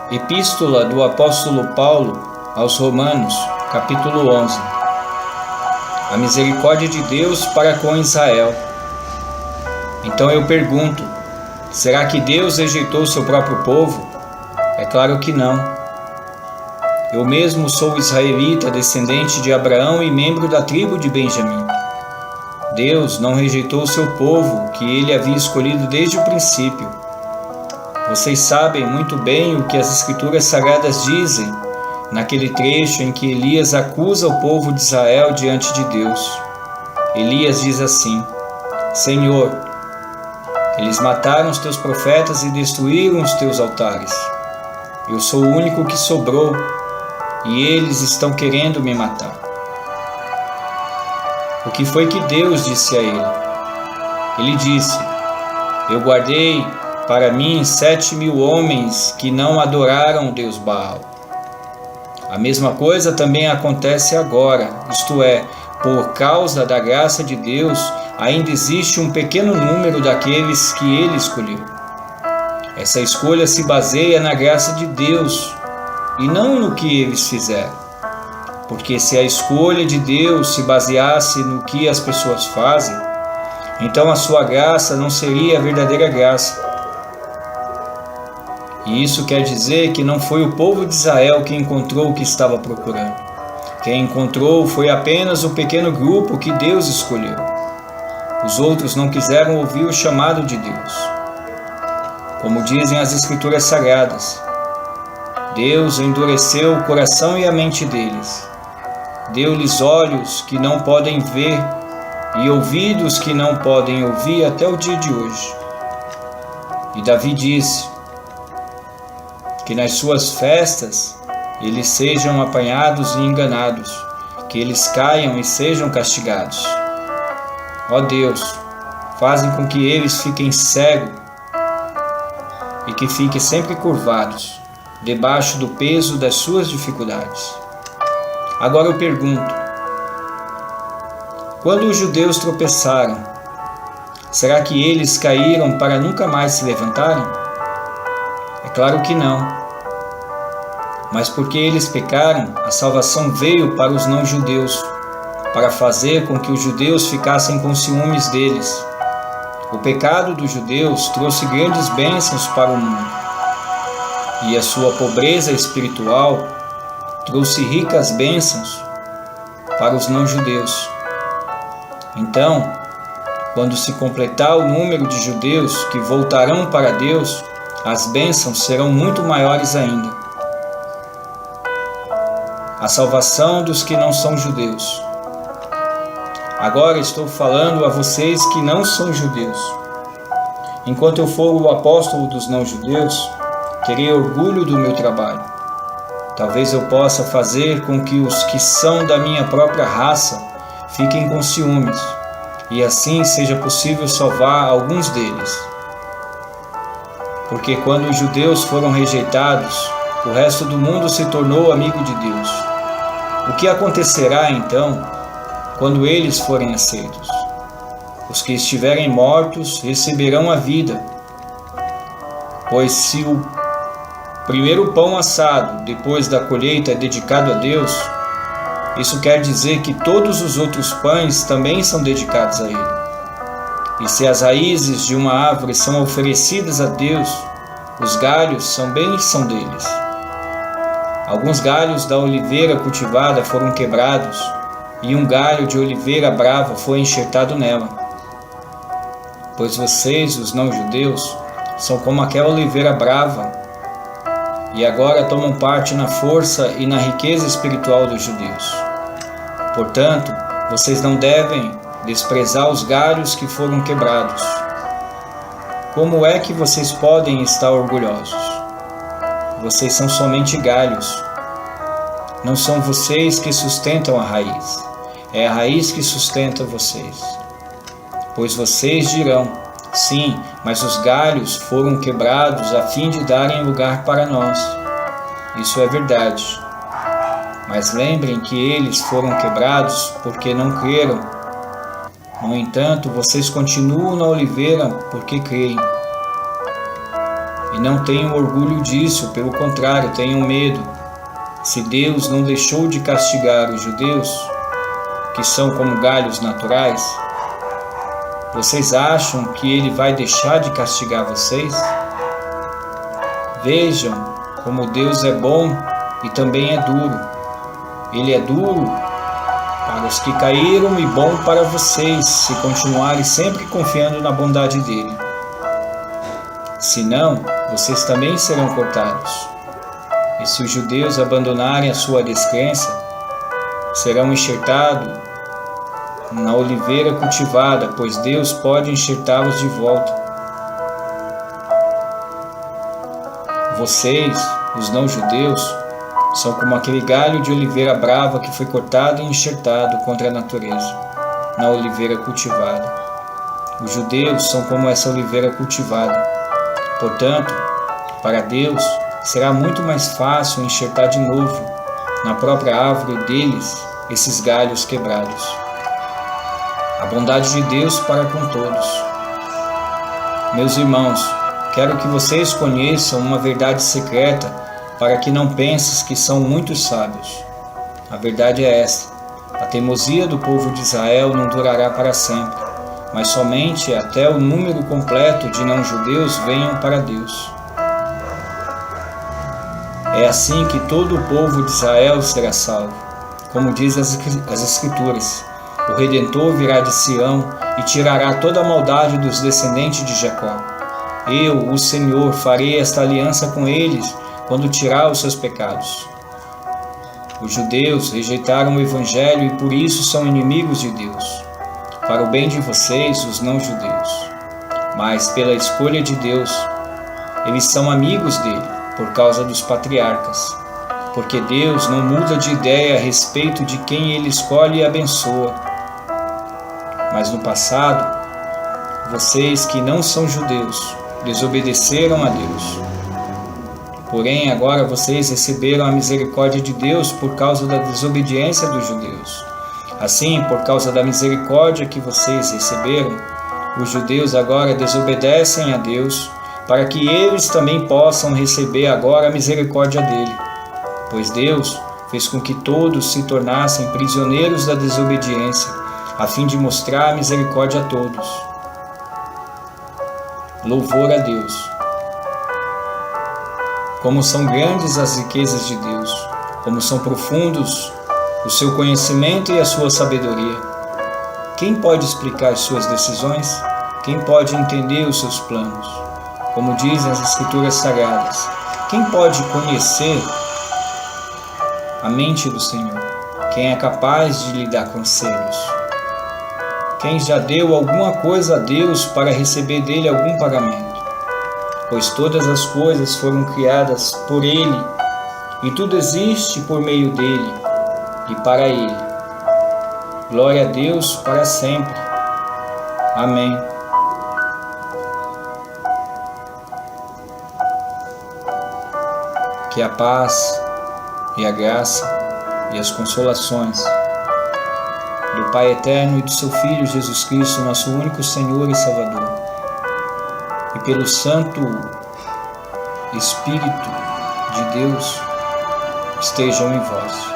Epístola do Apóstolo Paulo aos Romanos, capítulo 11. A misericórdia de Deus para com Israel. Então eu pergunto, será que Deus rejeitou seu próprio povo? É claro que não. Eu mesmo sou israelita, descendente de Abraão e membro da tribo de Benjamim. Deus não rejeitou seu povo, que ele havia escolhido desde o princípio. Vocês sabem muito bem o que as Escrituras Sagradas dizem naquele trecho em que Elias acusa o povo de Israel diante de Deus. Elias diz assim: Senhor, eles mataram os teus profetas e destruíram os teus altares. Eu sou o único que sobrou e eles estão querendo me matar. O que foi que Deus disse a ele? Ele disse: Eu guardei para mim 7.000 homens que não adoraram o Deus Baal. A mesma coisa também acontece agora, isto é, por causa da graça de Deus, ainda existe um pequeno número daqueles que ele escolheu. Essa escolha se baseia na graça de Deus e não no que eles fizeram. Porque se a escolha de Deus se baseasse no que as pessoas fazem, então a sua graça não seria a verdadeira graça. E isso quer dizer que não foi o povo de Israel que encontrou o que estava procurando. Quem encontrou foi apenas o pequeno grupo que Deus escolheu. Os outros não quiseram ouvir o chamado de Deus. Como dizem as Escrituras Sagradas, Deus endureceu o coração e a mente deles. Deu-lhes olhos que não podem ver e ouvidos que não podem ouvir até o dia de hoje. E Davi disse que nas suas festas eles sejam apanhados e enganados, que eles caiam e sejam castigados. Ó Deus, fazem com que eles fiquem cegos e que fiquem sempre curvados, debaixo do peso das suas dificuldades. Agora eu pergunto, quando os judeus tropeçaram, será que eles caíram para nunca mais se levantarem? É claro que não. Mas porque eles pecaram, a salvação veio para os não-judeus, para fazer com que os judeus ficassem com ciúmes deles. O pecado dos judeus trouxe grandes bênçãos para o mundo, e a sua pobreza espiritual trouxe ricas bênçãos para os não-judeus. Então, quando se completar o número de judeus que voltarão para Deus, as bênçãos serão muito maiores ainda. A salvação dos que não são judeus. Agora estou falando a vocês que não são judeus. Enquanto eu for o apóstolo dos não-judeus, terei orgulho do meu trabalho. Talvez eu possa fazer com que os que são da minha própria raça fiquem com ciúmes, e assim seja possível salvar alguns deles. Porque quando os judeus foram rejeitados, o resto do mundo se tornou amigo de Deus. O que acontecerá então, quando eles forem aceitos? Os que estiverem mortos receberão a vida. Pois se o primeiro pão assado depois da colheita é dedicado a Deus, isso quer dizer que todos os outros pães também são dedicados a Ele. E se as raízes de uma árvore são oferecidas a Deus, os galhos são bênção deles. Alguns galhos da oliveira cultivada foram quebrados, e um galho de oliveira brava foi enxertado nela. Pois vocês, os não-judeus, são como aquela oliveira brava, e agora tomam parte na força e na riqueza espiritual dos judeus. Portanto, vocês não devem desprezar os galhos que foram quebrados. Como é que vocês podem estar orgulhosos? Vocês são somente galhos. Não são vocês que sustentam a raiz. É a raiz que sustenta vocês. Pois vocês dirão, sim, mas os galhos foram quebrados a fim de darem lugar para nós. Isso é verdade. Mas lembrem que eles foram quebrados porque não creram. No entanto, vocês continuam na oliveira porque creem. E não tenham orgulho disso, pelo contrário, tenham medo. Se Deus não deixou de castigar os judeus, que são como galhos naturais, vocês acham que Ele vai deixar de castigar vocês? Vejam como Deus é bom e também é duro. Ele é duro para os que caíram e bom para vocês, se continuarem sempre confiando na bondade dEle. Senão, vocês também serão cortados. E se os judeus abandonarem a sua descrença, serão enxertados na oliveira cultivada, pois Deus pode enxertá-los de volta. Vocês, os não-judeus, são como aquele galho de oliveira brava que foi cortado e enxertado contra a natureza, na oliveira cultivada. Os judeus são como essa oliveira cultivada. Portanto, para Deus, será muito mais fácil enxertar de novo, na própria árvore deles, esses galhos quebrados. A bondade de Deus para com todos. Meus irmãos, quero que vocês conheçam uma verdade secreta, para que não penses que são muito sábios. A verdade é esta: a teimosia do povo de Israel não durará para sempre, mas somente até o número completo de não-judeus venham para Deus. É assim que todo o povo de Israel será salvo. Como diz as Escrituras, o Redentor virá de Sião e tirará toda a maldade dos descendentes de Jacó. Eu, o Senhor, farei esta aliança com eles quando tirar os seus pecados. Os judeus rejeitaram o Evangelho e por isso são inimigos de Deus, para o bem de vocês, os não-judeus. Mas pela escolha de Deus, eles são amigos dele, por causa dos patriarcas, porque Deus não muda de ideia a respeito de quem Ele escolhe e abençoa. Mas no passado, vocês que não são judeus, desobedeceram a Deus. Porém, agora vocês receberam a misericórdia de Deus por causa da desobediência dos judeus. Assim, por causa da misericórdia que vocês receberam, os judeus agora desobedecem a Deus, para que eles também possam receber agora a misericórdia dele. Pois Deus fez com que todos se tornassem prisioneiros da desobediência, a fim de mostrar a misericórdia a todos. Louvor a Deus! Como são grandes as riquezas de Deus, como são profundos o seu conhecimento e a sua sabedoria. Quem pode explicar as suas decisões? Quem pode entender os seus planos? Como dizem as Escrituras Sagradas, quem pode conhecer a mente do Senhor? Quem é capaz de lhe dar conselhos? Quem já deu alguma coisa a Deus para receber dele algum pagamento? Pois todas as coisas foram criadas por Ele, e tudo existe por meio dele e para Ele. Glória a Deus para sempre. Amém. Que a paz e a graça e as consolações do Pai Eterno e do seu Filho Jesus Cristo, nosso único Senhor e Salvador, e pelo Santo Espírito de Deus estejam em vós.